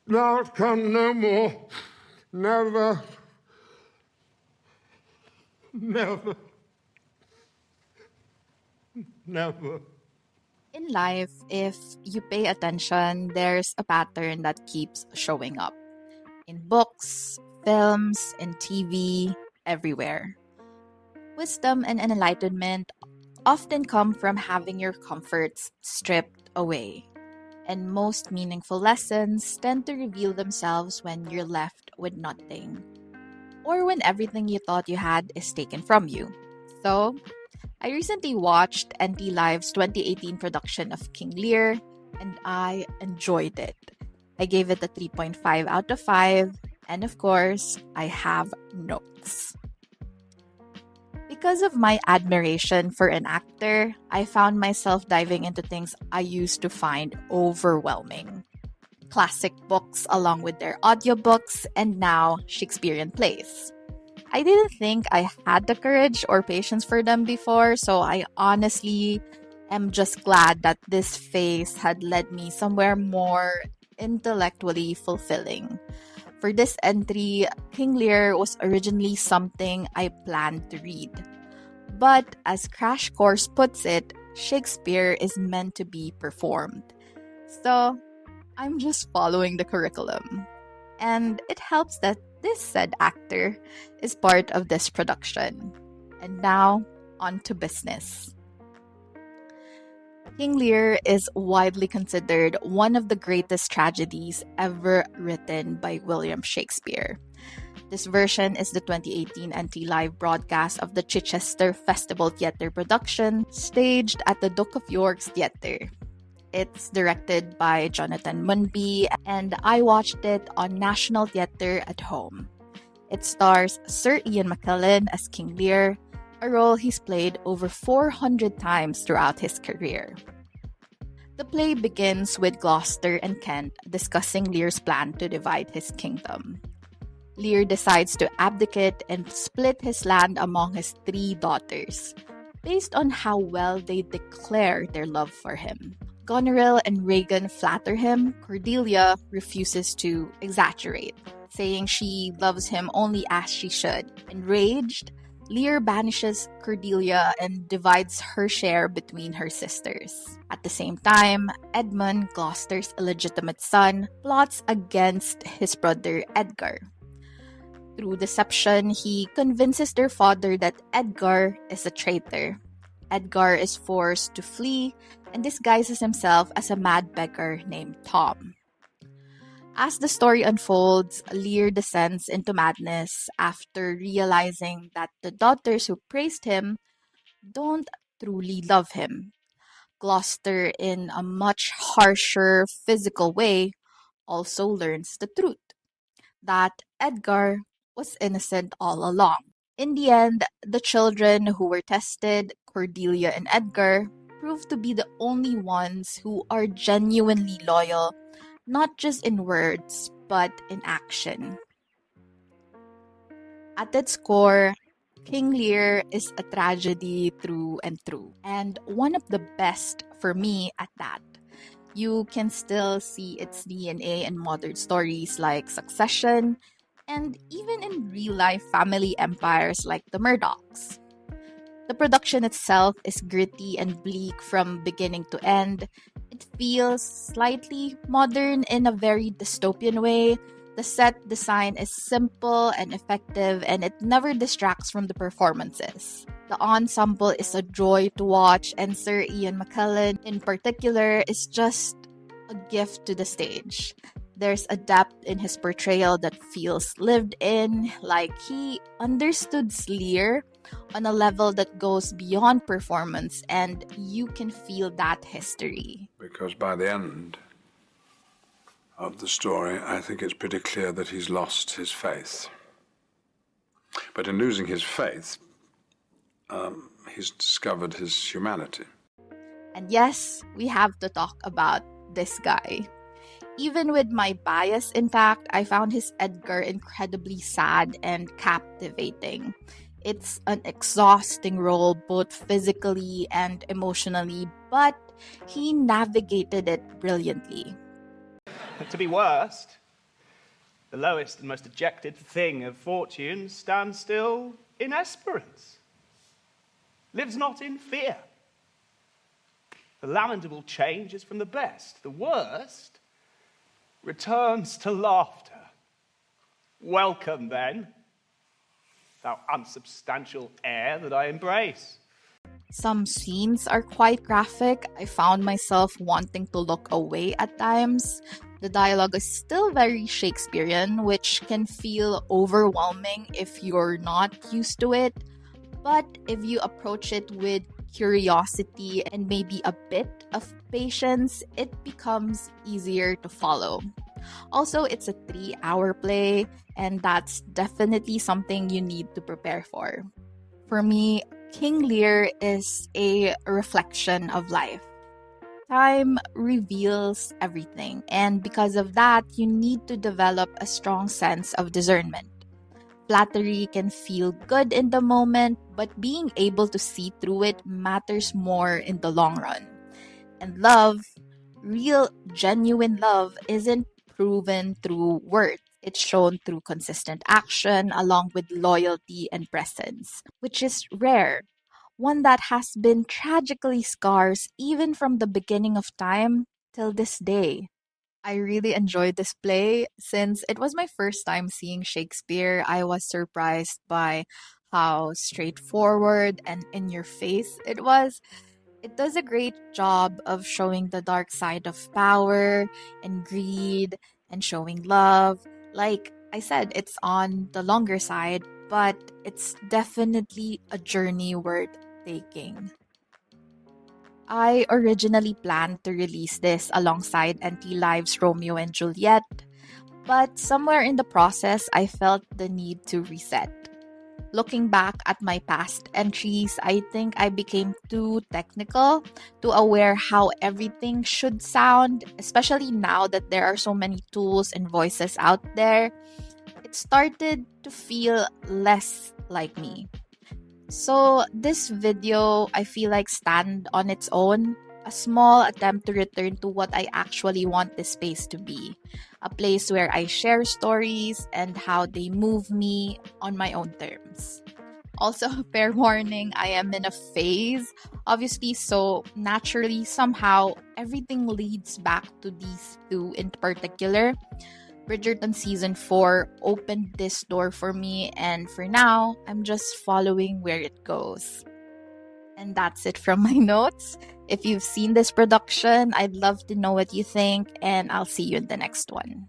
thou come no more, never, never, never. In life, if you pay attention, there's a pattern that keeps showing up. In books, films, in TV, everywhere. Wisdom and enlightenment often come from having your comforts stripped away. And most meaningful lessons tend to reveal themselves when you're left with nothing, or when everything you thought you had is taken from you. So, I recently watched NT Live's 2018 production of King Lear, and I enjoyed it. I gave it a 3.5 out of 5, and of course, I have notes. Because of my admiration for an actor, I found myself diving into things I used to find overwhelming. Classic books along with their audiobooks, and now Shakespearean plays. I didn't think I had the courage or patience for them before, so I honestly am just glad that this phase had led me somewhere more intellectually fulfilling. For this entry, King Lear was originally something I planned to read. But as Crash Course puts it, Shakespeare is meant to be performed. So, I'm just following the curriculum. And it helps that this said actor is part of this production. And now, on to business. King Lear is widely considered one of the greatest tragedies ever written by William Shakespeare. This version is the 2018 NT Live broadcast of the Chichester Festival Theatre production, staged at the Duke of York's Theatre. It's directed by Jonathan Munby, and I watched it on National Theatre at home. It stars Sir Ian McKellen as King Lear, a role he's played over 400 times throughout his career. The play begins with Gloucester and Kent discussing Lear's plan to divide his kingdom. Lear decides to abdicate and split his land among his 3 daughters, based on how well they declare their love for him. Goneril and Regan flatter him. Cordelia refuses to exaggerate, saying she loves him only as she should. Enraged, Lear banishes Cordelia and divides her share between her sisters. At the same time, Edmund, Gloucester's illegitimate son, plots against his brother Edgar. Through deception, he convinces their father that Edgar is a traitor. Edgar is forced to flee and disguises himself as a mad beggar named Tom. As the story unfolds, Lear descends into madness after realizing that the daughters who praised him don't truly love him. Gloucester, in a much harsher physical way, also learns the truth that Edgar was innocent all along. In the end, the children who were tested, Cordelia and Edgar, proved to be the only ones who are genuinely loyal, not just in words, but in action. At its core, King Lear is a tragedy through and through, and one of the best for me at that. You can still see its DNA in modern stories like Succession, and even in real-life family empires like the Murdochs. The production itself is gritty and bleak from beginning to end. It feels slightly modern in a very dystopian way. The set design is simple and effective, and it never distracts from the performances. The ensemble is a joy to watch, and Sir Ian McKellen in particular is just a gift to the stage. There's a depth in his portrayal that feels lived in, like he understood Lear on a level that goes beyond performance, and you can feel that history. Because by the end of the story, I think it's pretty clear that he's lost his faith. But in losing his faith, he's discovered his humanity. And yes, we have to talk about this guy. Even with my bias intact, I found his Edgar incredibly sad and captivating. It's an exhausting role both physically and emotionally, but he navigated it brilliantly. To be worst, The lowest and most dejected thing of fortune stands still in esperance, lives not in fear. The lamentable change is from the best. The worst returns to laughter. Welcome, then, thou unsubstantial air that I embrace. Some scenes are quite graphic. I found myself wanting to look away at times. The dialogue is still very Shakespearean, which can feel overwhelming if you're not used to it. But if you approach it with curiosity and maybe a bit of patience, it becomes easier to follow. Also, it's a 3-hour play, and that's definitely something you need to prepare for. For me, King Lear is a reflection of life. Time reveals everything, and because of that, you need to develop a strong sense of discernment. Flattery can feel good in the moment, but being able to see through it matters more in the long run. And love, real, genuine love, isn't proven through words. It's shown through consistent action along with loyalty and presence, which is rare. One that has been tragically scarce even from the beginning of time till this day. I really enjoyed this play since it was my first time seeing Shakespeare. I was surprised by how straightforward and in your face it was. It does a great job of showing the dark side of power and greed and showing love. Like I said, it's on the longer side, but it's definitely a journey worth taking. I originally planned to release this alongside NT Live's Romeo and Juliet, but somewhere in the process, I felt the need to reset. Looking back at my past entries, I think I became too technical, too aware how everything should sound, especially now that there are so many tools and voices out there. It started to feel less like me. So this video, I feel like stand on its own, a small attempt to return to what I actually want this space to be. A place where I share stories and how they move me on my own terms. Also, fair warning, I am in a phase, obviously, so naturally, somehow, everything leads back to these two in particular. Bridgerton Season 4 opened this door for me, and for now, I'm just following where it goes. And that's it from my notes. If you've seen this production, I'd love to know what you think, and I'll see you in the next one.